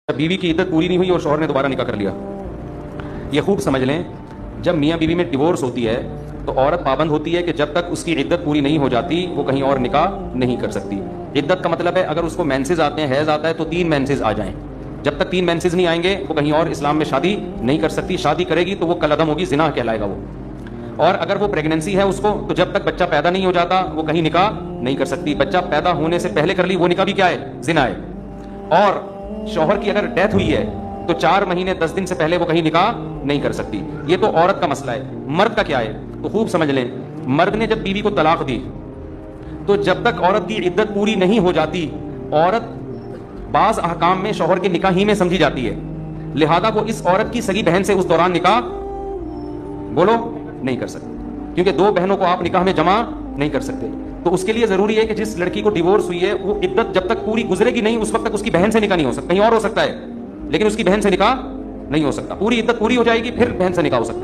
بیوی کی عدت پوری نہیں ہوئی اور شوہر نے دوبارہ نکاح کر لیا. یہ خوب سمجھ لیں, جب میاں بیوی میں ڈیورس ہوتی ہے تو عورت پابند ہوتی ہے کہ جب تک اس کی عدت پوری نہیں ہو جاتی وہ کہیں اور نکاح نہیں کر سکتی. عدت کا مطلب ہے اگر اس کو مینسز آتے ہیں, حیض آتا ہے, تو 3 مینسز آ جائیں. جب تک 3 مینسز نہیں آئیں گے وہ کہیں اور اسلام میں شادی نہیں کر سکتی. شادی کرے گی تو وہ کالعدم ہوگی, زنا کہلائے گا وہ. اور اگر وہ پریگننسی ہے اس کو, تو جب تک بچہ پیدا نہیں ہو جاتا وہ کہیں نکاح نہیں کر سکتی. بچہ پیدا ہونے سے پہلے کر لی وہ نکاح بھی کیا ہے, زنا ہے. اور شوہر کی اگر ڈیتھ ہوئی ہے تو 4 مہینے 10 دن سے پہلے وہ کہیں نکاح نہیں کر سکتی. یہ تو عورت کا مسئلہ ہے. مرد کا کیا ہے تو خوب سمجھ لیں. مرد نے جب بیوی کو طلاق دی تو جب تک عورت کی عدت پوری نہیں ہو جاتی, عورت بعض احکام میں شوہر کے نکاح ہی میں سمجھی جاتی ہے. لہذا وہ اس عورت کی سگی بہن سے اس دوران نکاح بولو نہیں کر سکتے, کیونکہ 2 بہنوں کو آپ نکاح میں جمع نہیں کر سکتے. تو اس کے لیے ضروری ہے کہ جس لڑکی کو ڈیورس ہوئی ہے وہ عدت جب تک پوری گزرے گی نہیں اس وقت تک اس کی بہن سے نکاح نہیں ہو سکتا. کہیں اور ہو سکتا ہے لیکن اس کی بہن سے نکاح نہیں ہو سکتا. پوری عدت پوری ہو جائے گی پھر بہن سے نکاح ہو سکتا ہے.